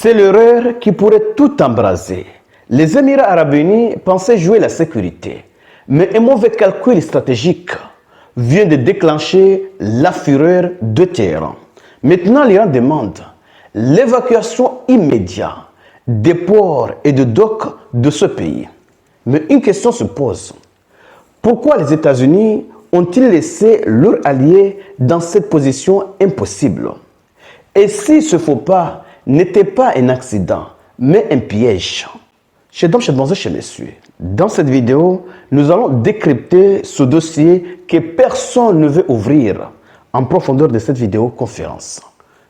C'est l'erreur qui pourrait tout embraser. Les Émirats arabes unis pensaient jouer la sécurité, mais un mauvais calcul stratégique vient de déclencher la fureur de Téhéran. Maintenant, l'Iran demande l'évacuation immédiate des ports et de docks de ce pays. Mais une question se pose. Pourquoi les États-Unis ont-ils laissé leurs alliés dans cette position impossible? Et si ce faux pas n'était pas un accident, mais un piège? Chez Mademoiselle, chez Messieurs, dans cette vidéo, nous allons décrypter ce dossier que personne ne veut ouvrir en profondeur de cette vidéoconférence.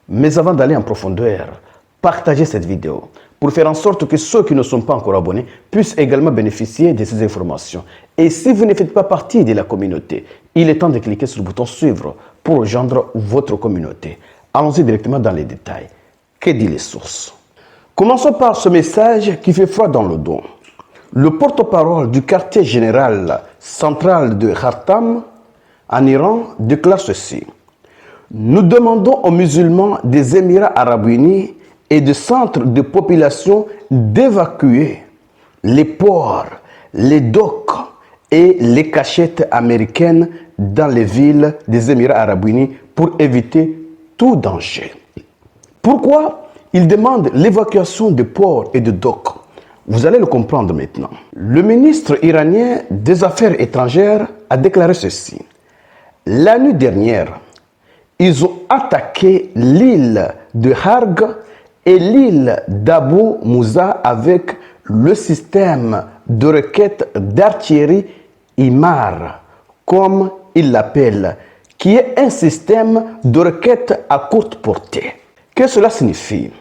Mais avant d'aller en profondeur, partagez cette vidéo pour faire en sorte que ceux qui ne sont pas encore abonnés puissent également bénéficier de ces informations. Et si vous ne faites pas partie de la communauté, il est temps de cliquer sur le bouton suivre pour rejoindre votre communauté. Allons-y directement dans les détails. Que disent les sources? Commençons par ce message qui fait froid dans le dos. Le porte-parole du quartier général central de Khartam, en Iran, déclare ceci. Nous demandons aux musulmans des Émirats arabes unis et des centres de population d'évacuer les ports, les docks et les cachettes américaines dans les villes des Émirats arabes unis pour éviter tout danger. Pourquoi ils demandent l'évacuation des ports et de docks? Vous allez le comprendre maintenant. Le ministre iranien des Affaires étrangères a déclaré ceci. La nuit dernière, ils ont attaqué l'île de Harg et l'île d'Abu Moussa avec le système de roquettes d'artillerie IMAR, comme ils l'appellent, qui est un système de roquettes à courte portée. Qu'est-ce que cela signifie?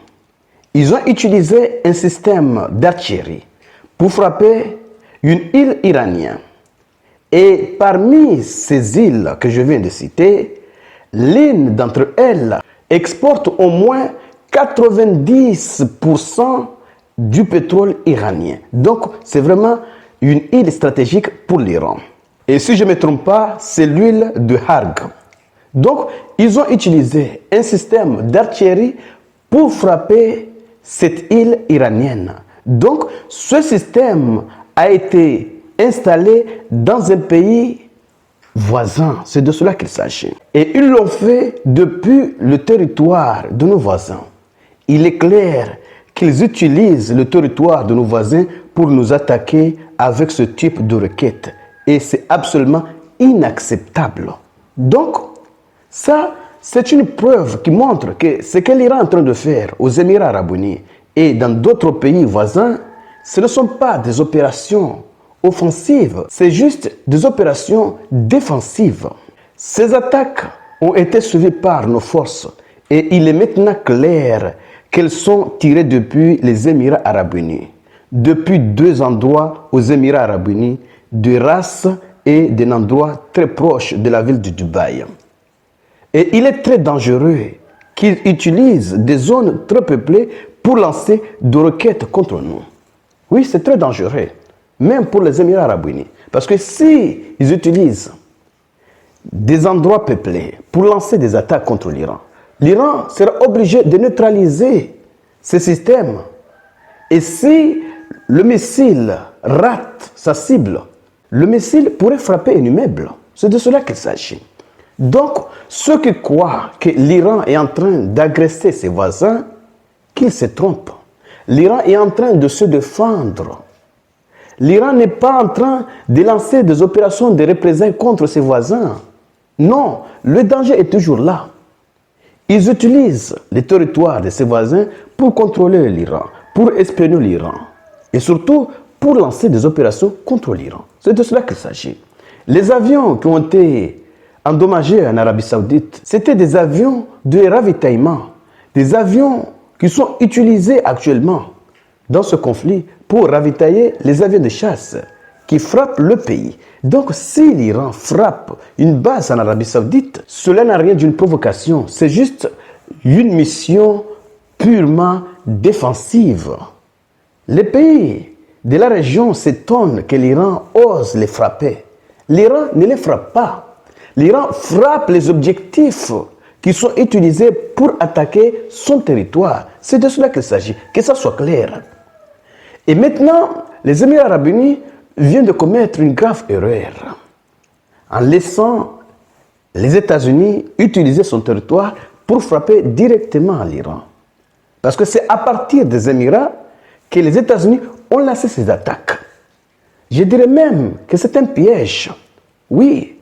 Ils ont utilisé un système d'artillerie pour frapper une île iranienne. Et parmi ces îles que je viens de citer, l'une d'entre elles exporte au moins 90% du pétrole iranien. Donc, c'est vraiment une île stratégique pour l'Iran. Et si je ne me trompe pas, c'est l'île de Harg. Donc, ils ont utilisé un système d'artillerie pour frapper cette île iranienne. Donc, ce système a été installé dans un pays voisin. C'est de cela qu'il s'agit. Et ils l'ont fait depuis le territoire de nos voisins. Il est clair qu'ils utilisent le territoire de nos voisins pour nous attaquer avec ce type de requête. Et c'est absolument inacceptable. Donc, ça, c'est une preuve qui montre que ce que l'Iran est en train de faire aux Émirats arabes unis et dans d'autres pays voisins, ce ne sont pas des opérations offensives, c'est juste des opérations défensives. Ces attaques ont été suivies par nos forces et il est maintenant clair qu'elles sont tirées depuis les Émirats arabes unis, depuis deux endroits aux Émirats arabes unis, de Ras et d'un endroit très proche de la ville de Dubaï. Et il est très dangereux qu'ils utilisent des zones très peuplées pour lancer des roquettes contre nous. Oui, c'est très dangereux, même pour les Émirats arabes unis. Parce que si ils utilisent des endroits peuplés pour lancer des attaques contre l'Iran, l'Iran sera obligé de neutraliser ce système. Et si le missile rate sa cible, le missile pourrait frapper un immeuble. C'est de cela qu'il s'agit. Donc, ceux qui croient que l'Iran est en train d'agresser ses voisins, qu'ils se trompent. L'Iran est en train de se défendre. L'Iran n'est pas en train de lancer des opérations de représailles contre ses voisins. Non, le danger est toujours là. Ils utilisent les territoires de ses voisins pour contrôler l'Iran, pour espionner l'Iran. Et surtout, pour lancer des opérations contre l'Iran. C'est de cela qu'il s'agit. Les avions qui ont été endommagés en Arabie Saoudite, c'était des avions de ravitaillement, des avions qui sont utilisés actuellement dans ce conflit pour ravitailler les avions de chasse qui frappent le pays. Donc, si l'Iran frappe une base en Arabie Saoudite, cela n'a rien d'une provocation, c'est juste une mission purement défensive. Les pays de la région s'étonnent que l'Iran ose les frapper. L'Iran ne les frappe pas. L'Iran frappe les objectifs qui sont utilisés pour attaquer son territoire. C'est de cela qu'il s'agit, que ça soit clair. Et maintenant, les Émirats arabes unis viennent de commettre une grave erreur en laissant les États-Unis utiliser son territoire pour frapper directement l'Iran. Parce que c'est à partir des Émirats que les États-Unis ont lancé ces attaques. Je dirais même que c'est un piège. Oui,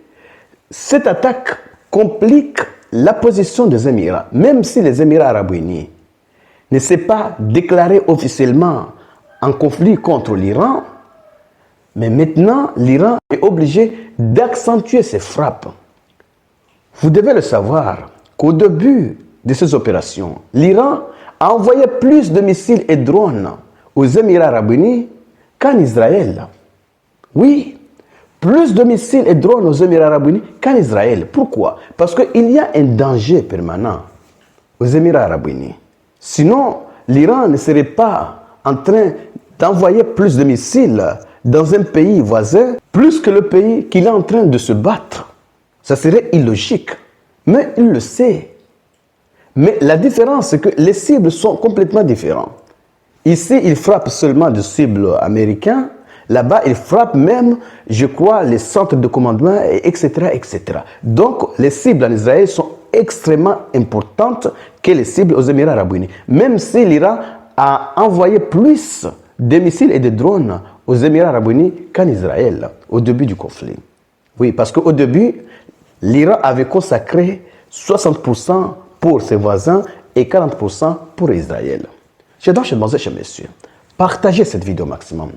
cette attaque complique la position des Émirats, même si les Émirats arabes unis ne s'est pas déclaré officiellement en conflit contre l'Iran, mais maintenant l'Iran est obligé d'accentuer ses frappes. Vous devez le savoir qu'au début de ces opérations, l'Iran a envoyé plus de missiles et drones aux Émirats arabes unis qu'en Israël. Oui, plus de missiles et drones aux Émirats arabes unis qu'en Israël. Pourquoi? Parce qu'il y a un danger permanent aux Émirats arabes unis. Sinon, l'Iran ne serait pas en train d'envoyer plus de missiles dans un pays voisin, plus que le pays qu'il est en train de se battre. Ça serait illogique. Mais il le sait. Mais la différence, c'est que les cibles sont complètement différentes. Ici, il frappe seulement des cibles américaines. Là-bas, il frappe même, je crois, les centres de commandement, etc., etc. Donc, les cibles en Israël sont extrêmement importantes que les cibles aux Émirats arabes unis. Même si l'Iran a envoyé plus de missiles et de drones aux Émirats arabes unis qu'en Israël, au début du conflit. Oui, parce qu'au début, l'Iran avait consacré 60% pour ses voisins et 40% pour Israël. Je dois, mesdemoiselles et messieurs, partager cette vidéo au maximum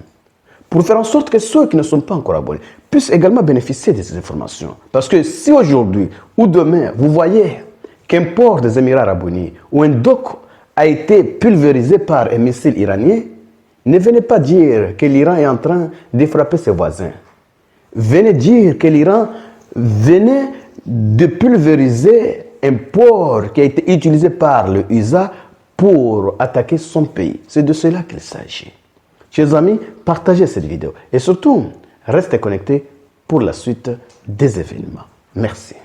pour faire en sorte que ceux qui ne sont pas encore abonnés puissent également bénéficier de ces informations. Parce que si aujourd'hui ou demain, vous voyez qu'un port des Émirats arabes unis ou un dock a été pulvérisé par un missile iranien, ne venez pas dire que l'Iran est en train de frapper ses voisins. Venez dire que l'Iran venait de pulvériser un port qui a été utilisé par le USA pour attaquer son pays. C'est de cela qu'il s'agit. Chers amis, partagez cette vidéo et surtout, restez connectés pour la suite des événements. Merci.